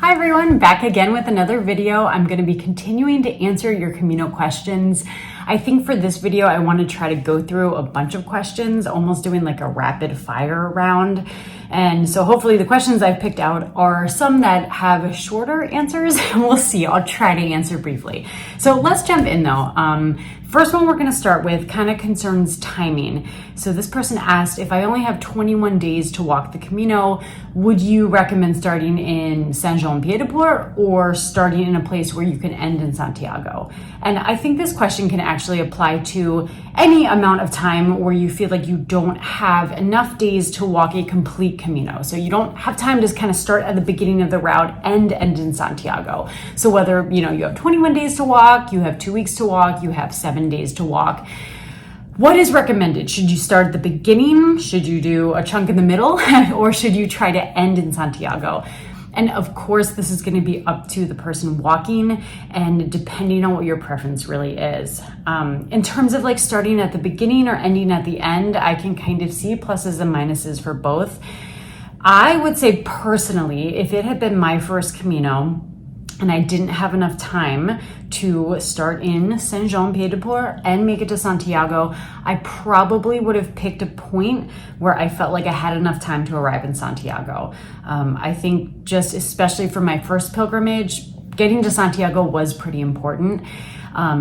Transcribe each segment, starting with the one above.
Hi everyone, back again with another video. I'm going to be continuing to answer your Camino questions. I think for this video, I want to try to go through a bunch of questions, almost doing like a rapid fire round. And so hopefully the questions I've picked out are some that have shorter answers. We'll see. I'll try to answer briefly. So let's jump in though. First one we're going to start with kind of concerns timing. So this person asked, if I only have 21 days to walk the Camino, would you recommend starting in Saint-Jean-Pied-de-Port or starting in a place where you can end in Santiago? And I think this question can actually apply to any amount of time where you feel like you don't have enough days to walk a complete Camino. So you don't have time to kind of start at the beginning of the route and end in Santiago. So whether, you have 21 days to walk, you have 2 weeks to walk, you have 7 days to walk, what is recommended? Should you start at the beginning? Should you do a chunk in the middle? Or should you try to end in Santiago? And of course, this is going to be up to the person walking and depending on what your preference really is. In terms of like starting at the beginning or ending at the end, I can kind of see pluses and minuses for both. I would say personally, if it had been my first Camino, and I didn't have enough time to start in Saint-Jean-Pied-de-Port and make it to Santiago, I probably would have picked a point where I felt like I had enough time to arrive in Santiago. I think just especially for my first pilgrimage, getting to Santiago was pretty important.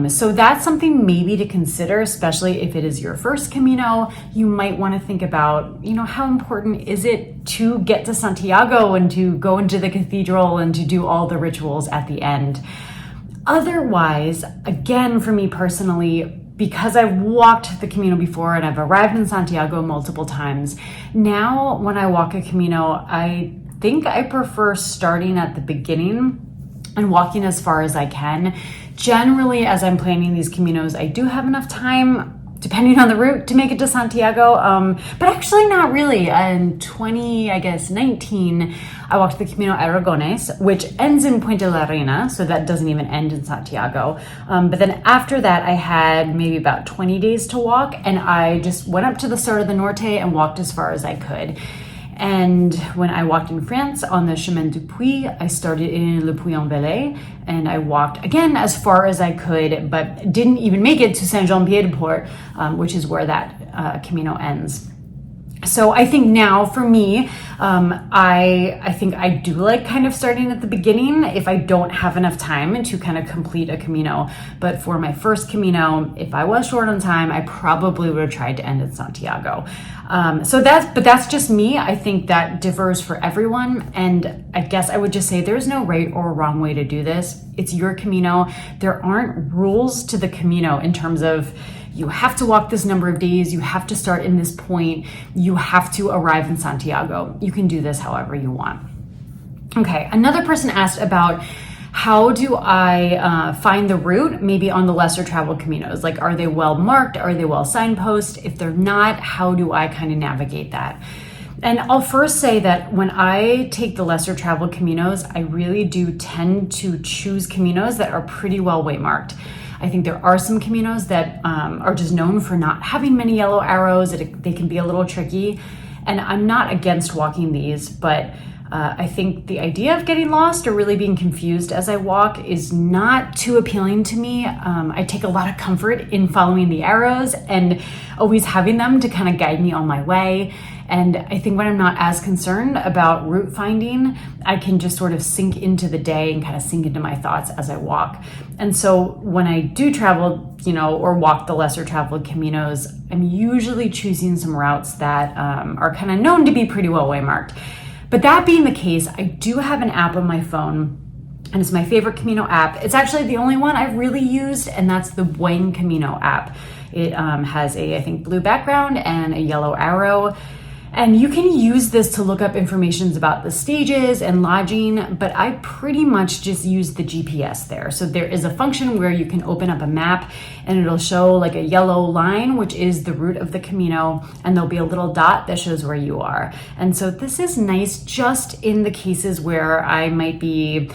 So that's something maybe to consider, especially if it is your first Camino. You might want to think about, how important is it to get to Santiago and to go into the cathedral and to do all the rituals at the end. Otherwise, again, for me personally, because I've walked the Camino before and I've arrived in Santiago multiple times, now when I walk a Camino, I think I prefer starting at the beginning and walking as far as I can. Generally, as I'm planning these Caminos, I do have enough time, depending on the route, to make it to Santiago, but actually not really. In 2019, I walked the Camino Aragones, which ends in Puente la Reina, so that doesn't even end in Santiago. But then after that, I had maybe about 20 days to walk, and I just went up to the Start of the Norte and walked as far as I could. And when I walked in France on the Chemin du Puy, I started in Le Puy-en-Velay, and I walked again as far as I could, but didn't even make it to Saint-Jean-Pied-de-Port, which is where that Camino ends. So I think now for me, I think I do like kind of starting at the beginning if I don't have enough time to kind of complete a Camino. But for my first Camino, if I was short on time, I probably would have tried to end in Santiago. But that's just me. I think that differs for everyone. And I guess I would just say there's no right or wrong way to do this. It's your Camino. There aren't rules to the Camino in terms of you have to walk this number of days, you have to start in this point, you have to arrive in Santiago. You can do this however you want. Okay, another person asked about how do I find the route maybe on the lesser traveled Caminos? Like, are they well marked? Are they well signposted? If they're not, how do I kind of navigate that? And I'll first say that when I take the lesser traveled Caminos, I really do tend to choose Caminos that are pretty well waymarked. I think there are some Caminos that are just known for not having many yellow arrows. They can be a little tricky. And I'm not against walking these, but I think the idea of getting lost or really being confused as I walk is not too appealing to me. I take a lot of comfort in following the arrows and always having them to kind of guide me on my way. And I think when I'm not as concerned about route finding, I can just sort of sink into the day and kind of sink into my thoughts as I walk. And so when I do travel, or walk the lesser traveled Caminos, I'm usually choosing some routes that are kind of known to be pretty well waymarked. But that being the case, I do have an app on my phone, and it's my favorite Camino app. It's actually the only one I've really used, and that's the Buen Camino app. It has I think, blue background and a yellow arrow. And you can use this to look up information about the stages and lodging, but I pretty much just use the GPS there. So there is a function where you can open up a map and it'll show like a yellow line, which is the route of the Camino, and there'll be a little dot that shows where you are. And so this is nice just in the cases where I might be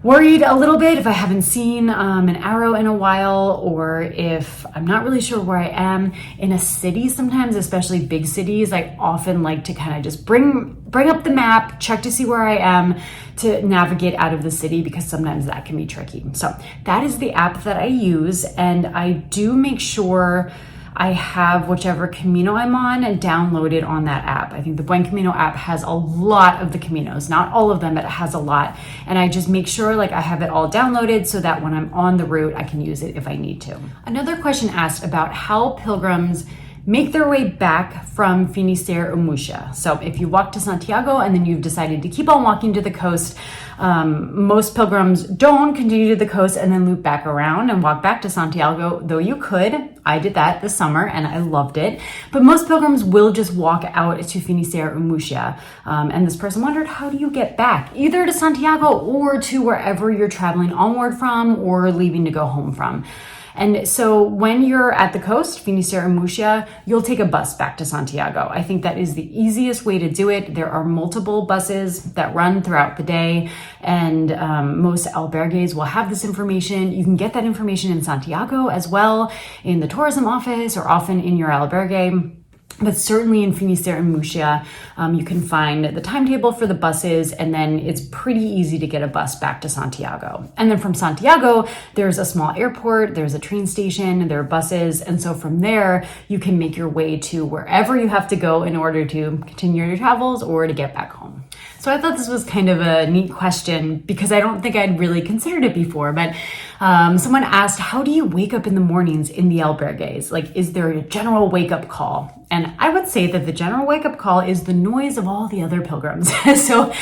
worried a little bit if I haven't seen an arrow in a while, or if I'm not really sure where I am in a city. Sometimes, especially big cities, I often like to kind of just bring up the map, check to see where I am to navigate out of the city, because sometimes that can be tricky. So that is the app that I use, and I do make sure I have whichever Camino I'm on and downloaded on that app. I think the Buen Camino app has a lot of the Caminos, not all of them, but it has a lot. And I just make sure like I have it all downloaded so that when I'm on the route, I can use it if I need to. Another question asked about how pilgrims make their way back from Finisterre or Musha. So if you walk to Santiago and then you've decided to keep on walking to the coast, most pilgrims don't continue to the coast and then loop back around and walk back to Santiago, though you could. I did that this summer and I loved it. But most pilgrims will just walk out to Finisterre or Musha. And this person wondered, how do you get back? Either to Santiago or to wherever you're traveling onward from or leaving to go home from. And so when you're at the coast, Finisterre and Musha, you'll take a bus back to Santiago. I think that is the easiest way to do it. There are multiple buses that run throughout the day, and most albergues will have this information. You can get that information in Santiago as well, in the tourism office, or often in your albergue. But certainly in Finisterre and Musha, you can find the timetable for the buses, and then it's pretty easy to get a bus back to Santiago. And then from Santiago, there's a small airport, there's a train station, there are buses. And so from there, you can make your way to wherever you have to go in order to continue your travels or to get back home. So I thought this was kind of a neat question because I don't think I'd really considered it before, but someone asked, how do you wake up in the mornings in the albergues? Like, is there a general wake up call? And I would say that the general wake up call is the noise of all the other pilgrims. So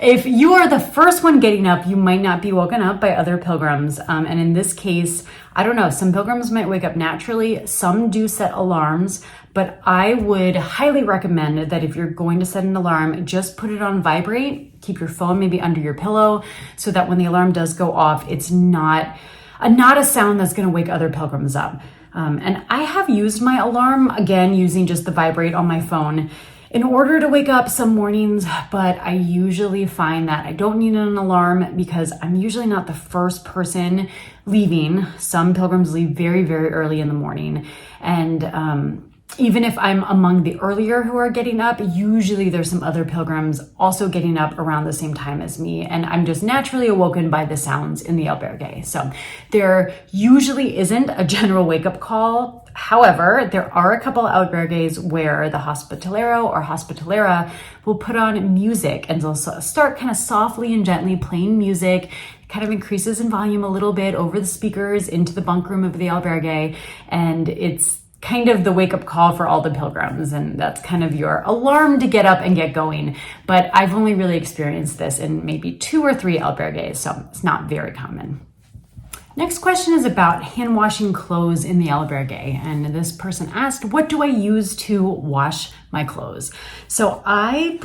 if you are the first one getting up, you might not be woken up by other pilgrims. And in this case, I don't know, some pilgrims might wake up naturally. Some do set alarms, but I would highly recommend that if you're going to set an alarm, just put it on vibrate. Keep your phone maybe under your pillow so that when the alarm does go off, it's not a sound that's going to wake other pilgrims up. And I have used my alarm, again, using just the vibrate on my phone in order to wake up some mornings, but I usually find that I don't need an alarm because I'm usually not the first person leaving. Some pilgrims leave very, very early in the morning. And even if I'm among the earlier who are getting up, usually there's some other pilgrims also getting up around the same time as me. And I'm just naturally awoken by the sounds in the albergue. So there usually isn't a general wake up call. However, there are a couple of albergues where the hospitalero or hospitalera will put on music and they'll start kind of softly and gently playing music. It kind of increases in volume a little bit over the speakers into the bunk room of the albergue. And it's kind of the wake-up call for all the pilgrims, and that's kind of your alarm to get up and get going. But I've only really experienced this in maybe 2 or 3 albergues, so it's not very common. Next question is about hand washing clothes in the albergue, and this person asked, what do I use to wash my clothes? So I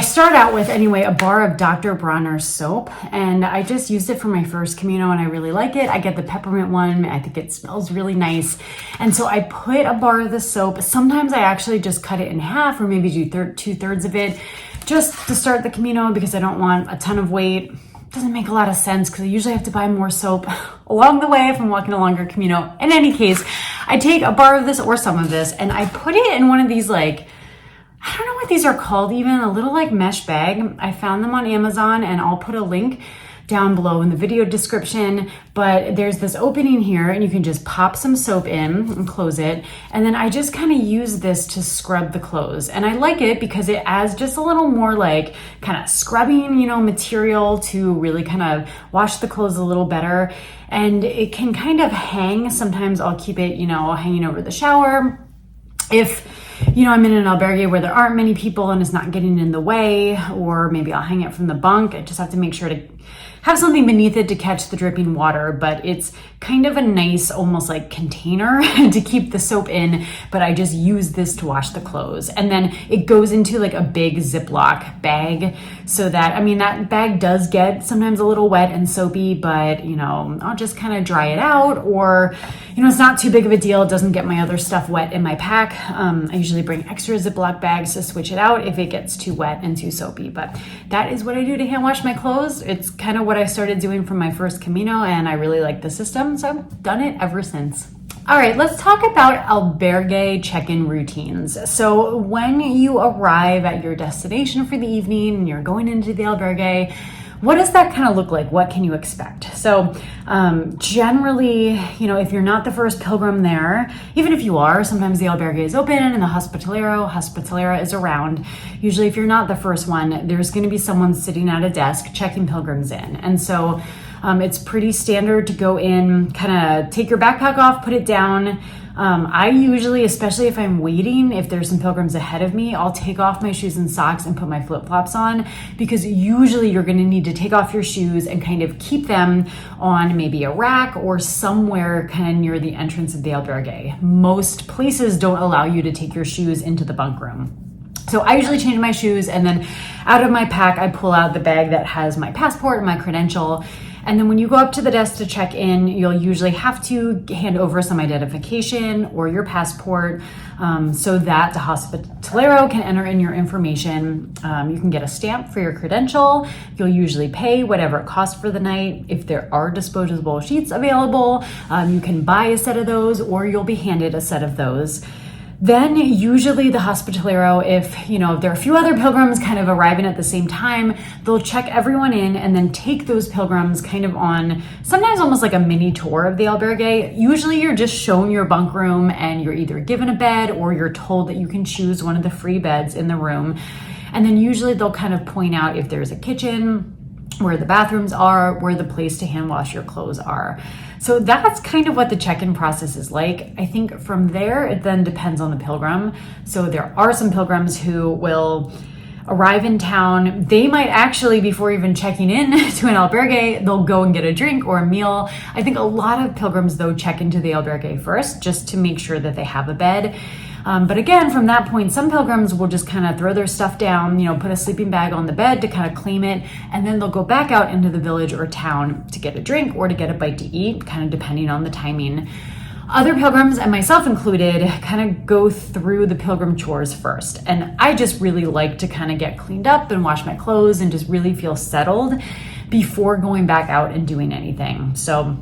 start out with, anyway, a bar of Dr. Bronner's soap, and I just used it for my first Camino and I really like it. I get the peppermint one. I think it smells really nice. And so I put a bar of the soap. Sometimes I actually just cut it in half or maybe do 2/3 of it just to start the Camino because I don't want a ton of weight. It doesn't make a lot of sense because I usually have to buy more soap along the way if I'm walking a longer Camino. In any case, I take a bar of this or some of this and I put it in one of these I don't know what these are called even, a little mesh bag. I found them on Amazon and I'll put a link down below in the video description, but there's this opening here and you can just pop some soap in and close it. And then I just kind of use this to scrub the clothes. And I like it because it adds just a little more kind of scrubbing, material to really kind of wash the clothes a little better. And it can kind of hang. Sometimes I'll keep it, hanging over the shower. If I'm in an albergue where there aren't many people and it's not getting in the way, or maybe I'll hang it from the bunk. I just have to make sure to have something beneath it to catch the dripping water, but it's kind of a nice, almost container to keep the soap in, but I just use this to wash the clothes. And then it goes into a big Ziploc bag so that, that bag does get sometimes a little wet and soapy, but I'll just kind of dry it out, or, it's not too big of a deal. It doesn't get my other stuff wet in my pack. I usually usually bring extra Ziploc bags to switch it out if it gets too wet and too soapy. But that is what I do to hand wash my clothes. It's kind of what I started doing from my first Camino, and I really like the system, so I've done it ever since. All right, let's talk about albergue check-in routines. So when you arrive at your destination for the evening and you're going into the albergue, what does that kind of look like? What can you expect? So generally, if you're not the first pilgrim there, even if you are, sometimes the albergue is open and the hospitalera is around. Usually if you're not the first one, there's going to be someone sitting at a desk checking pilgrims in. And so it's pretty standard to go in, kind of take your backpack off, put it down. I usually, especially if I'm waiting, if there's some pilgrims ahead of me, I'll take off my shoes and socks and put my flip-flops on, because usually you're going to need to take off your shoes and kind of keep them on maybe a rack or somewhere kind of near the entrance of the albergue. Most places don't allow you to take your shoes into the bunk room. So I usually change my shoes, and then out of my pack, I pull out the bag that has my passport and my credential. And then when you go up to the desk to check in, you'll usually have to hand over some identification or your passport so that the hospitalero can enter in your information. You can get a stamp for your credential. You'll usually pay whatever it costs for the night. If there are disposable sheets available, you can buy a set of those, or you'll be handed a set of those. Then usually the hospitalero, if there are a few other pilgrims kind of arriving at the same time, they'll check everyone in and then take those pilgrims kind of on sometimes almost like a mini tour of the albergue. Usually you're just shown your bunk room and you're either given a bed or you're told that you can choose one of the free beds in the room. And then usually they'll kind of point out if there's a kitchen, where the bathrooms are, where the place to hand wash your clothes are. So that's kind of what the check-in process is like. I think from there, it then depends on the pilgrim. So there are some pilgrims who will arrive in town. They might actually, before even checking in to an albergue, they'll go and get a drink or a meal. I think a lot of pilgrims, though, check into the albergue first just to make sure that they have a bed. But again, from that point, some pilgrims will just kind of throw their stuff down, put a sleeping bag on the bed to kind of claim it, and then they'll go back out into the village or town to get a drink or to get a bite to eat, kind of depending on the timing. Other pilgrims, and myself included, kind of go through the pilgrim chores first. And I just really like to kind of get cleaned up and wash my clothes and just really feel settled before going back out and doing anything. So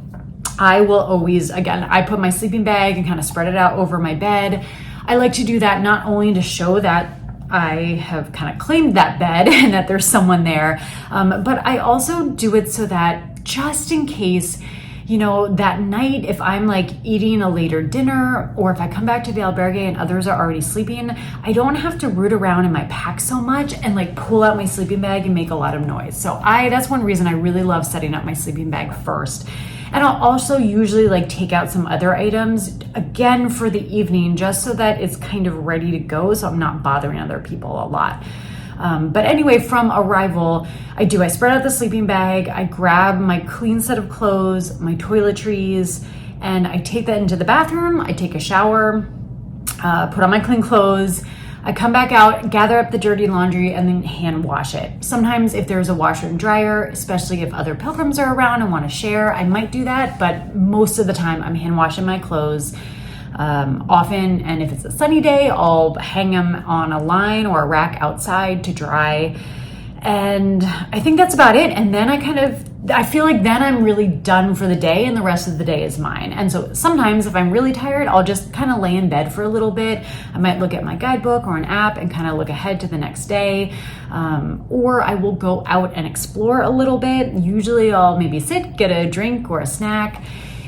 I will always, I put my sleeping bag and kind of spread it out over my bed. I like to do that not only to show that I have kind of claimed that bed and that there's someone there, but I also do it so that just in case, that night, if I'm like eating a later dinner, or if I come back to the albergue and others are already sleeping, I don't have to root around in my pack so much and like pull out my sleeping bag and make a lot of noise. So that's one reason I really love setting up my sleeping bag first. And I'll also usually like take out some other items again for the evening, just so that it's kind of ready to go, so I'm not bothering other people a lot. But anyway, from arrival, I spread out the sleeping bag, I grab my clean set of clothes, my toiletries, and I take that into the bathroom. I take a shower, put on my clean clothes, I come back out, gather up the dirty laundry, and then hand wash it. Sometimes if there's a washer and dryer, especially if other pilgrims are around and want to share, I might do that, but most of the time I'm hand washing my clothes. Often, and if it's a sunny day, I'll hang them on a line or a rack outside to dry. And I think that's about it. And then I feel like then I'm really done for the day and the rest of the day is mine. And so sometimes if I'm really tired, I'll just kind of lay in bed for a little bit. I might look at my guidebook or an app and kind of look ahead to the next day. Or I will go out and explore a little bit. Usually I'll maybe sit, get a drink or a snack.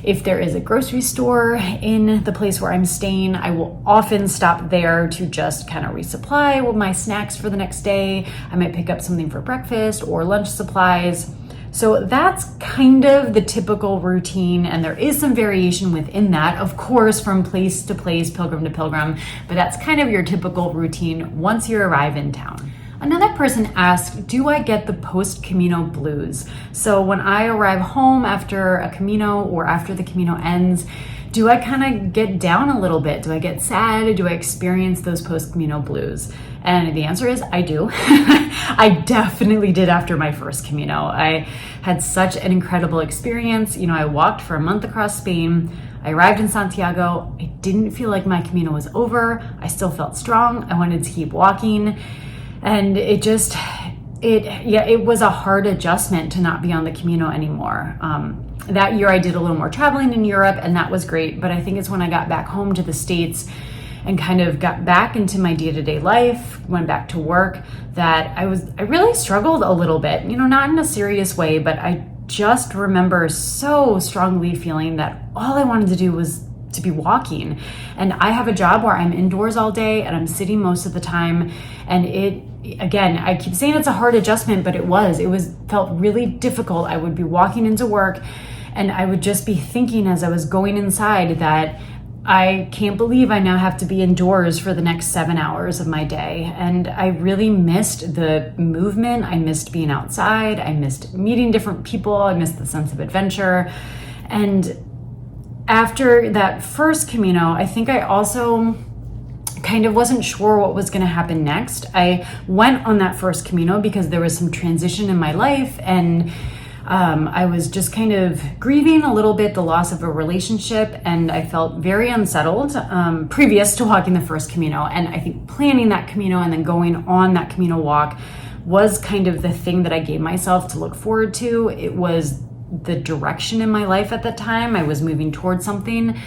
If there is a grocery store in the place where I'm staying, I will often stop there to just kind of resupply with my snacks for the next day. I might pick up something for breakfast or lunch supplies. So that's kind of the typical routine, and there is some variation within that, of course, from place to place, pilgrim to pilgrim, but that's kind of your typical routine once you arrive in town. Another person asked, do I get the post-Camino blues? So when I arrive home after a Camino or after the Camino ends, do I kind of get down a little bit? Do I get sad? Do I experience those post-Camino blues? And the answer is I do. I definitely did after my first Camino. I had such an incredible experience. I walked for a month across Spain. I arrived in Santiago. I didn't feel like my Camino was over. I still felt strong. I wanted to keep walking. And it was a hard adjustment to not be on the Camino anymore. That year I did a little more traveling in Europe, and that was great. But I think it's when I got back home to the States and kind of got back into my day-to-day life, went back to work, that I really struggled a little bit, not in a serious way, but I just remember so strongly feeling that all I wanted to do was to be walking. And I have a job where I'm indoors all day and I'm sitting most of the time. And again, I keep saying it's a hard adjustment, but it felt really difficult. I would be walking into work and I would just be thinking as I was going inside that I can't believe I now have to be indoors for the next 7 hours of my day. And I really missed the movement. I missed being outside. I missed meeting different people. I missed the sense of adventure. And after that first Camino, I think I also kind of wasn't sure what was going to happen next. I went on that first Camino because there was some transition in my life, and I was just kind of grieving a little bit the loss of a relationship, and I felt very unsettled previous to walking the first Camino. And I think planning that Camino and then going on that Camino walk was kind of the thing that I gave myself to look forward to. It was the direction in my life at that time. I was moving towards something.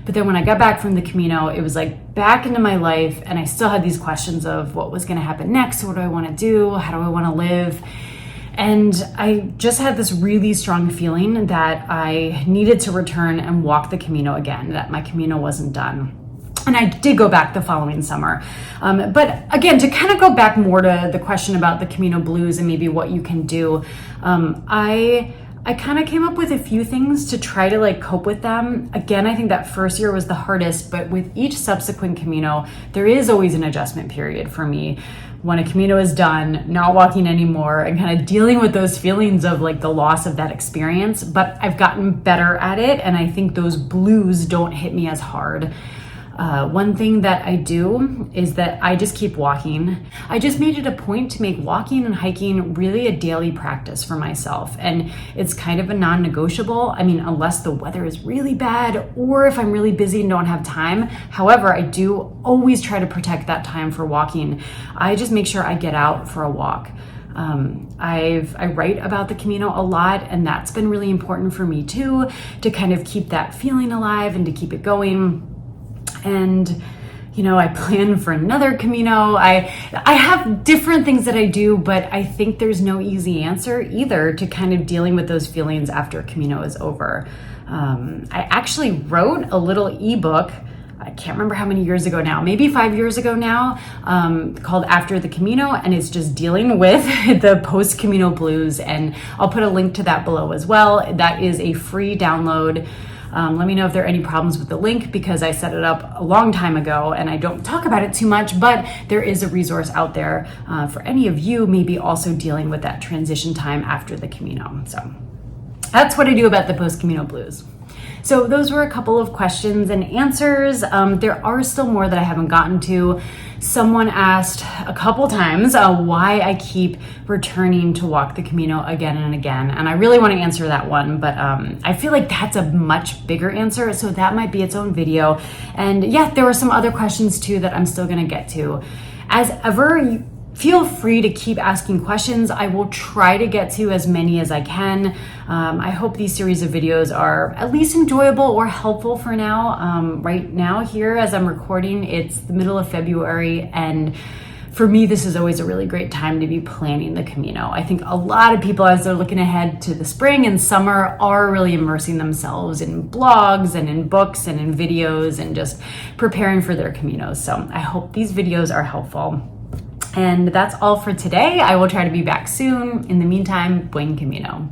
But then when I got back from the Camino, it was like back into my life, and I still had these questions of what was going to happen next. What do I want to do? How do I want to live? And I just had this really strong feeling that I needed to return and walk the Camino again, that my Camino wasn't done. And I did go back the following summer. But again, to kind of go back more to the question about the Camino blues and maybe what you can do, I kind of came up with a few things to try to cope with them. Again, I think that first year was the hardest, but with each subsequent Camino, there is always an adjustment period for me. When a Camino is done, not walking anymore, and kind of dealing with those feelings of the loss of that experience. But I've gotten better at it, and I think those blues don't hit me as hard. One thing that I do is that I just keep walking. I just made it a point to make walking and hiking really a daily practice for myself. And it's kind of a non-negotiable. I mean, unless the weather is really bad or if I'm really busy and don't have time. However, I do always try to protect that time for walking. I just make sure I get out for a walk. I write about the Camino a lot, and that's been really important for me too, to kind of keep that feeling alive and to keep it going. And I plan for another Camino. I have different things that I do, but I think there's no easy answer either to kind of dealing with those feelings after a Camino is over. I actually wrote a little ebook, I can't remember how many years ago now, maybe 5 years ago now, called After the Camino, and it's just dealing with the post-Camino blues. And I'll put a link to that below as well. That is a free download. Let me know if there are any problems with the link, because I set it up a long time ago and I don't talk about it too much, but there is a resource out there for any of you maybe also dealing with that transition time after the Camino. So that's what I do about the post-Camino blues. So those were a couple of questions and answers. There are still more that I haven't gotten to. Someone asked a couple times why I keep returning to walk the Camino again and again. And I really want to answer that one, but I feel like that's a much bigger answer. So that might be its own video. And yeah, there were some other questions too that I'm still going to get to. As ever, feel free to keep asking questions. I will try to get to as many as I can. I hope these series of videos are at least enjoyable or helpful for now. Right now here as I'm recording, it's the middle of February, and for me, this is always a really great time to be planning the Camino. I think a lot of people, as they're looking ahead to the spring and summer, are really immersing themselves in blogs and in books and in videos and just preparing for their Caminos. So I hope these videos are helpful. And that's all for today. I will try to be back soon. In the meantime, buen Camino.